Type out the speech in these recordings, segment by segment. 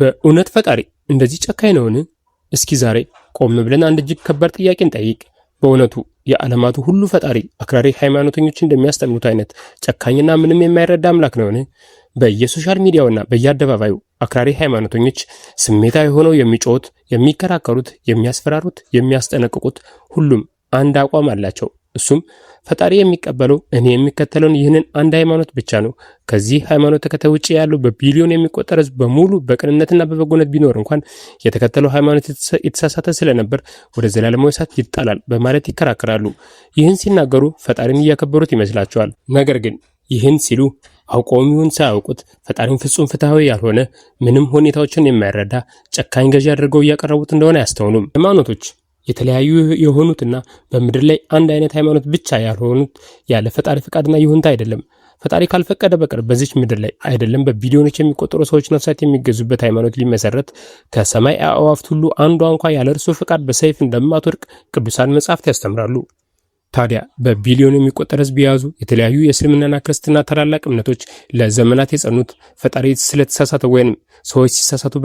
በእውነት ፈጣሪ እንደዚህ ጨካኝ ነውን? እስኪ ዛሬ ቆም ብለን አንድ እጅግ ከባድ ጥያቄ እንጠይቅ። በእውነቱ የዓለማቱ ሁሉ ፈጣሪ አክራሪ ሃይማኖተኞች እንደሚያስተምሩት አይነት ጨካኝና ምንም የማይረዳ አምላክ ነውን? በየሶሻል ሚዲያውና በየአደባባዩ አክራሪ ሃይማኖተኞች ስሜታዊ ሆነው የሚጮሁት፣ የሚከራከሩት፣ የሚያስፈራሩት፣ የሚያስጠነቅቁት ሁሉም አንድ አቋም አላቸው። እሱም ፈጣሪ የሚቀበለው እኔ የሚከተለውን ይህንን አንድ ሃይማኖት ብቻ ነው። ከዚህ ሃይማኖት ተከታይ ውጪ ያለው በቢሊዮን የሚቆጠር ሕዝብ በሙሉ በቅንነትና በበጎነት ቢኖር እንኳን የተከተለው ሃይማኖት የተሳሳተ ስለነበር ወደ ዘላለማዊ እሳት ይጣላል በማለት ይከራከራሉ። ይህን ሲናገሩ ፈጣሪን እያከበሩት ይመስላቸዋል። ነገር ግን ይህን ሲሉ አውቀውም ይሁን ሳያውቁት ፈጣሪን ፍጹም ፍትሃዊ ያልሆነ ምንም ሁኔታዎችን የማይረዳ ጨካኝ ገዢ አድርገው እያቀረቡት እንደሆነ አያስተውሉም። ሃይማኖቶች የተለያዩ የሆኑትና በምድር ላይ አንድ አይነት ሃይማኖት ብቻ ያልሆኑት ያለ ፈጣሪ ፍቃድና ይሁንታ አይደለም። ፈጣሪ ካልፈቀደ በቀር በዚች ምድር ላይ አይደለም በቢሊዮኖች የሚቆጠሩ ሰዎች ነፍሳት የሚገዙበት ሃይማኖት ሊመሰረት ከሰማይ አዕዋፍት ሁሉ አንዷ እንኳን ያለ እርሱ ፍቃድ በሰይፍ እንደማትወድቅ ቅዱሳን መጻሕፍት ያስተምራሉ። ታዲያ በቢሊዮን የሚቆጠር ሕዝብ የያዙ የተለያዩ የእስልምናና ክርስትና ታላላቅ እምነቶች ለዘመናት የጸኑት ፈጣሪ ስለተሳሳተ ወይም ሰዎች ሲሳሳቱ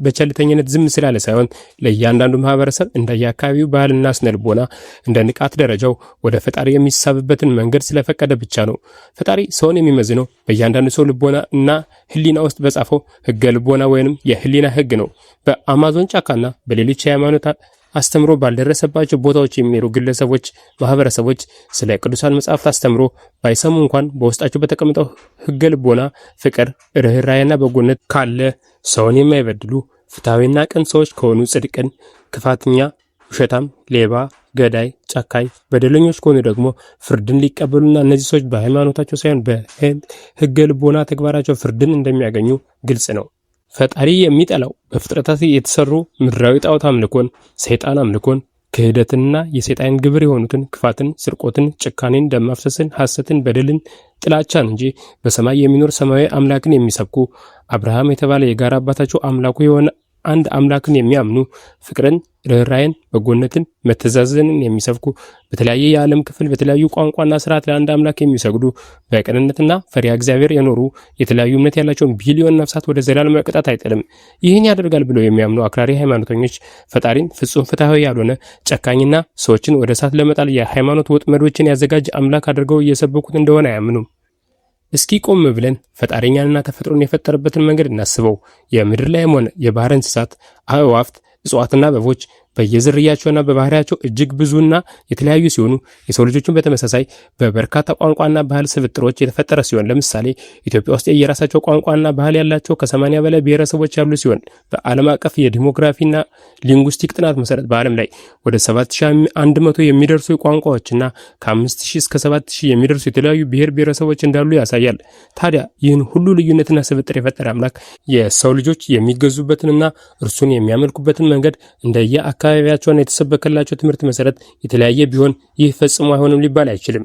በቸልተኝነት ዝም ስላለ ሳይሆን ለእያንዳንዱ ማህበረሰብ እንደየአካባቢው ባህልና ስነልቦና እንደ ንቃት ደረጃው ወደ ፈጣሪ የሚሳብበትን መንገድ ስለፈቀደ ብቻ ነው። ፈጣሪ ሰውን የሚመዝነው በእያንዳንዱ ሰው ልቦና እና ህሊና ውስጥ በጻፈው ህገ ልቦና ወይንም የህሊና ህግ ነው። በአማዞን ጫካና በሌሎች የሃይማኖት አስተምሮ ባልደረሰባቸው ቦታዎች የሚኖሩ ግለሰቦች፣ ማህበረሰቦች ስለ ቅዱሳን መጻሕፍት አስተምሮ ባይሰሙ እንኳን በውስጣቸው በተቀመጠው ህገ ልቦና ፍቅር፣ ርህራሄና በጎነት ካለ ሰውን የማይበድሉ ፍትሐዊና ቅን ሰዎች ከሆኑ ጽድቅን፣ ክፋተኛ፣ ውሸታም፣ ሌባ፣ ገዳይ፣ ጨካኝ፣ በደለኞች ከሆኑ ደግሞ ፍርድን ሊቀበሉና እነዚህ ሰዎች በሃይማኖታቸው ሳይሆን በህገ ልቦና ተግባራቸው ፍርድን እንደሚያገኙ ግልጽ ነው። ፈጣሪ የሚጠላው በፍጥረታት የተሰሩ ምድራዊ ጣዖት አምልኮን፣ ሰይጣን አምልኮን፣ ክህደትንና የሰይጣን ግብር የሆኑትን ክፋትን፣ ስርቆትን፣ ጭካኔን፣ ደም ማፍሰስን፣ ሐሰትን፣ በደልን፣ ጥላቻን እንጂ በሰማይ የሚኖር ሰማያዊ አምላክን የሚሰብኩ አብርሃም የተባለ የጋራ አባታቸው አምላኩ የሆነ አንድ አምላክን የሚያምኑ ፍቅርን፣ ርህራሄን፣ በጎነትን፣ መተዛዘንን የሚሰብኩ በተለያየ የዓለም ክፍል በተለያዩ ቋንቋና ስርዓት ለአንድ አምላክ የሚሰግዱ በቅንነትና ፈሪሃ እግዚአብሔር የኖሩ የተለያዩ እምነት ያላቸውን ቢሊዮን ነፍሳት ወደ ዘላለም ቅጣት አይጥልም። ይህን ያደርጋል ብለው የሚያምኑ አክራሪ ሃይማኖተኞች ፈጣሪን ፍጹም ፍትሃዊ ያልሆነ ጨካኝና ሰዎችን ወደ እሳት ለመጣል የሃይማኖት ወጥመዶችን ያዘጋጅ አምላክ አድርገው እየሰበኩት እንደሆነ አያምኑም። እስኪ ቆም ብለን ፈጣሪኛንና ተፈጥሮን የፈጠረበትን መንገድ እናስበው። የምድር ላይም ሆነ የባህር እንስሳት፣ አዕዋፍት፣ እጽዋትና አበቦች በየዝርያቸውና በባህሪያቸው እጅግ ብዙና የተለያዩ ሲሆኑ የሰው ልጆችን በተመሳሳይ በበርካታ ቋንቋና ባህል ስብጥሮች የተፈጠረ ሲሆን ለምሳሌ ኢትዮጵያ ውስጥ የየራሳቸው ቋንቋና ባህል ያላቸው ከ80 በላይ ብሔረሰቦች ያሉ ሲሆን በዓለም አቀፍ የዲሞግራፊና ሊንጉስቲክ ጥናት መሰረት በዓለም ላይ ወደ 7100 የሚደርሱ ቋንቋዎችና ከ5000 እስከ 7000 የሚደርሱ የተለያዩ ብሔር ብሔረሰቦች እንዳሉ ያሳያል። ታዲያ ይህን ሁሉ ልዩነትና ስብጥር የፈጠረ አምላክ የሰው ልጆች የሚገዙበትንና እርሱን የሚያመልኩበትን መንገድ እንደየ አካባቢያቸውን የተሰበከላቸው ትምህርት መሰረት የተለያየ ቢሆን ይህ ፈጽሞ አይሆንም ሊባል አይችልም።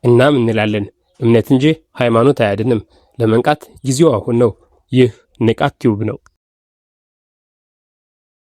እናም እንላለን እምነት እንጂ ሃይማኖት አያድንም። ለመንቃት ጊዜው አሁን ነው። ይህ ንቃት ቲዩብ ነው።